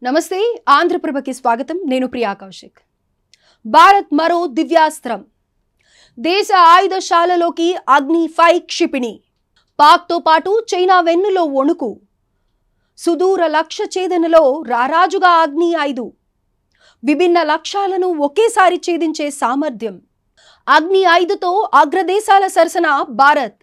నమస్తే ఆంధ్రప్రభకి స్వాగతం నేను ప్రియా కౌశిక్ భారత్ మరో దివ్యాస్త్రం దేశ ఆయుధశాలలోకి అగ్ని 5 క్షిపణి పాక్ తో పాటు చైనా వెన్నులో వణుకు సుదూర లక్ష్య ఛేదనలో రారాజుగా అగ్ని 5 విభిన్న లక్ష్యాలను ఒకేసారి ఛేదించే సామర్థ్యం అగ్ని 5 తో అగ్రదేశాల సరసన భారత్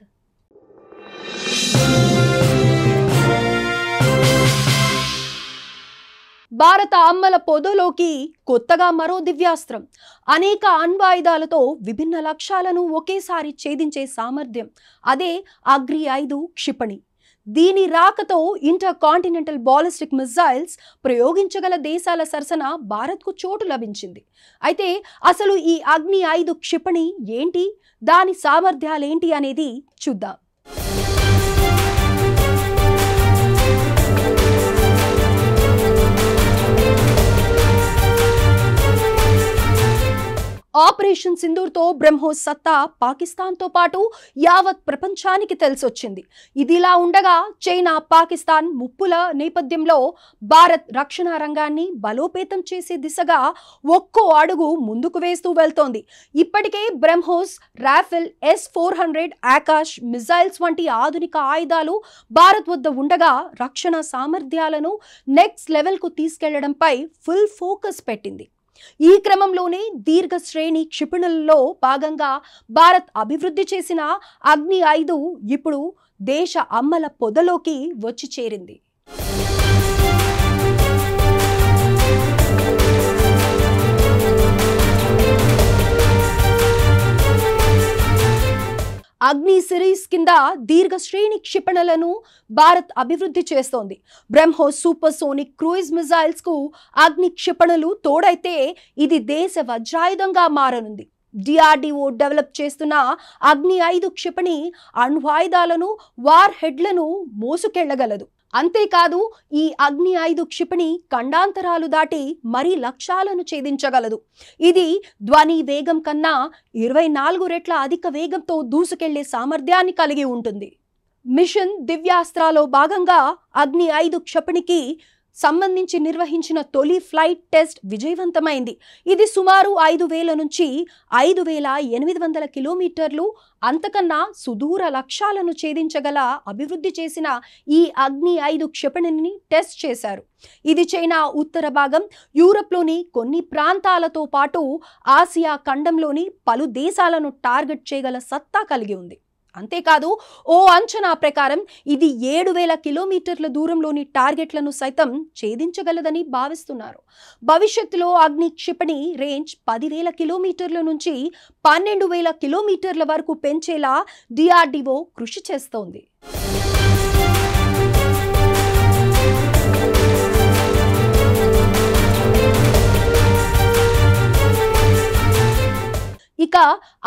భారత అమ్మల పొదలోకి కొత్తగా మరో దివ్యాస్త్రం అనేక అణ్వాయుధాలతో విభిన్న లక్ష్యాలను ఒకేసారి ఛేదించే సామర్థ్యం అదే అగ్ని 5 క్షిపణి దీని రాకతో ఇంటర్ కాంటినెంటల్ బాలిస్టిక్ మిసైల్స్ ప్రయోగించగల దేశాల సరసన భారత్కు చోటు లభించింది. అయితే అసలు ఈ అగ్ని 5 క్షిపణి ఏంటి, దాని సామర్థ్యాలేంటి అనేది చూద్దాం. ఆపరేషన్ సింధూర్తో బ్రహ్మోస్ సత్తా పాకిస్తాన్తో పాటు యావత్ ప్రపంచానికి తెలిసొచ్చింది. ఇదిలా ఉండగా చైనా పాకిస్తాన్ ముప్పుల నేపథ్యంలో భారత్ రక్షణ రంగాన్ని బలోపేతం చేసే దిశగా ఒక్కో అడుగు ముందుకు వేస్తూ వెళ్తోంది. ఇప్పటికే BrahMos, Rafale, S-400 Akash missiles వంటి ఆధునిక ఆయుధాలు భారత్ వద్ద ఉండగా రక్షణ సామర్థ్యాలను నెక్స్ట్ లెవెల్కు తీసుకెళ్లడంపై ఫుల్ ఫోకస్ పెట్టింది. ఈ క్రమంలోనే దీర్ఘ శ్రేణి క్షిపణులలో భాగంగా భారత్ అభివృద్ధి చేసిన అగ్ని 5 ఇప్పుడు దేశ అమ్మల పొదలోకి వచ్చి చేరింది. అగ్ని సిరీస్ కింద దీర్ఘ శ్రేణి క్షిపణులను భారత్ అభివృద్ధి చేస్తోంది. BrahMos super sonic cruise missiles కు అగ్ని క్షిపణులు తోడైతే ఇది దేశ వజ్రాయుధంగా మారనుంది. DRDO డెవలప్ చేస్తున్న అగ్ని 5 క్షిపణి అణ్వాయుధాలను, వార్ హెడ్లను మోసుకెళ్లగలదు. అంతేకాదు ఈ అగ్ని 5 క్షిపణి ఖండాంతరాలు దాటి మరీ లక్ష్యాలను ఛేదించగలదు. ఇది ధ్వని వేగం కన్నా 24 రెట్ల అధిక వేగంతో దూసుకెళ్లే సామర్థ్యాన్ని కలిగి ఉంటుంది. మిషన్ దివ్యాస్త్రాలో భాగంగా అగ్ని 5 క్షిపణికి సంబంధించి నిర్వహించిన తొలి ఫ్లైట్ టెస్ట్ విజయవంతమైంది. ఇది సుమారు 5,000 నుంచి 5,800 కిలోమీటర్లు అంతకన్నా సుదూర లక్ష్యాలను ఛేదించగల అభివృద్ధి చేసిన ఈ అగ్ని 5 క్షిపణిని టెస్ట్ చేశారు. ఇది చైనా ఉత్తర భాగం, యూరప్లోని కొన్ని ప్రాంతాలతో పాటు ఆసియా ఖండంలోని పలు దేశాలను టార్గెట్ చేయగల సత్తా కలిగి ఉంది. అంతేకాదు ఓ అంచనా ప్రకారం ఇది 7,000 కిలోమీటర్ల దూరంలోని టార్గెట్లను సైతం ఛేదించగలదని భావిస్తున్నారు. భవిష్యత్తులో అగ్ని క్షిపణి రేంజ్ 10,000 కిలోమీటర్ల నుంచి 12,000 కిలోమీటర్ల వరకు పెంచేలా DRDO కృషి చేస్తోంది. ఇక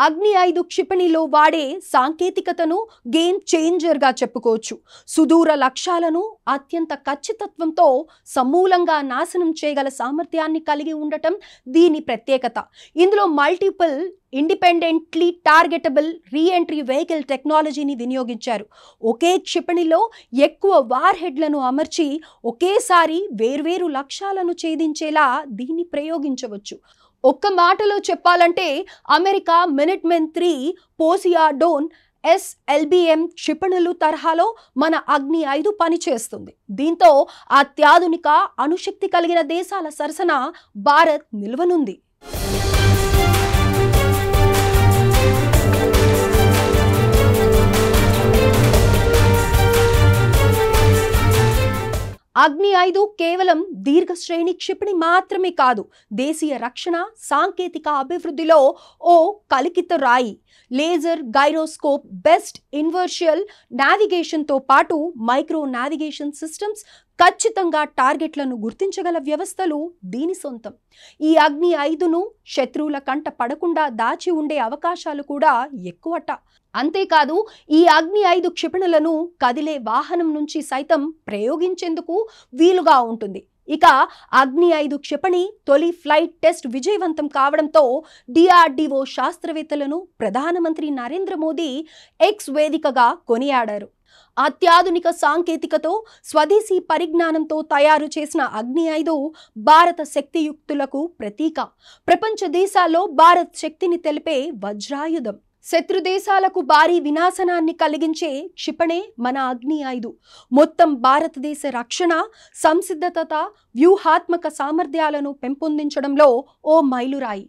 అగ్ని 5 క్షిపణిలో వాడే సాంకేతికతను గేమ్ చేంజర్ గా చెప్పుకోవచ్చు. సుదూర లక్ష్యాలను అత్యంత ఖచ్చితత్వంతో సమూలంగా నాశనం చేయగల సామర్థ్యాన్ని కలిగి ఉండటం దీని ప్రత్యేకత. ఇందులో multiple independently targetable reentry vehicle టెక్నాలజీని వినియోగించారు. ఒకే క్షిపణిలో ఎక్కువ వార్ హెడ్లను అమర్చి ఒకేసారి వేర్వేరు లక్ష్యాలను ఛేదించేలా దీన్ని ప్రయోగించవచ్చు. ఒక్క మాటలో చెప్పాలంటే అమెరికా మినిట్మెన్ 3 పోసియాడోన్ SLBM క్షిపణులు తరహాలో మన అగ్ని 5 పనిచేస్తుంది. దీంతో అత్యాధునిక అణుశక్తి కలిగిన దేశాల సరసన భారత్ నిలవనుంది. అగ్ని 5 కేవలం దీర్ఘ శ్రేణి క్షిపణి మాత్రమే కాదు, దేశీయ రక్షణ సాంకేతిక అభివృద్ధిలో ఓ కలికిత రాయి. లేజర్, గైరోస్కోప్, బెస్ట్ ఇన్వర్షియల్ నావిగేషన్తో పాటు మైక్రో నావిగేషన్ సిస్టమ్స్, ఖచ్చితంగా టార్గెట్లను గుర్తించగల వ్యవస్థలు దీని సొంతం. ఈ అగ్ని 5ను శత్రువుల కంట పడకుండా దాచి ఉండే అవకాశాలు కూడా ఎక్కువట. అంతేకాదు ఈ అగ్ని 5 క్షిపణులను కదిలే వాహనం నుంచి సైతం ప్రయోగించేందుకు వీలుగా ఉంటుంది. ఇక అగ్ని 5 క్షిపణి తొలి ఫ్లైట్ టెస్ట్ విజయవంతం కావడంతో DRDO శాస్త్రవేత్తలను ప్రధానమంత్రి నరేంద్ర మోదీ X వేదికగా కొనియాడారు. అత్యాధునిక సాంకేతికతో స్వదేశీ పరిజ్ఞానంతో తయారు చేసిన అగ్ని-5 భారత శక్తియుక్తులకు ప్రతీక. ప్రపంచ దేశాల్లో భారత్ శక్తిని తెలిపే వజ్రాయుధం. శత్రు దేశాలకు భారీ వినాశనాన్ని కలిగించే క్షిపణే మన అగ్ని-5. మొత్తం భారతదేశ రక్షణ, సంసిద్ధత, వ్యూహాత్మక సామర్థ్యాలను పెంపొందించడంలో ఓ మైలురాయి.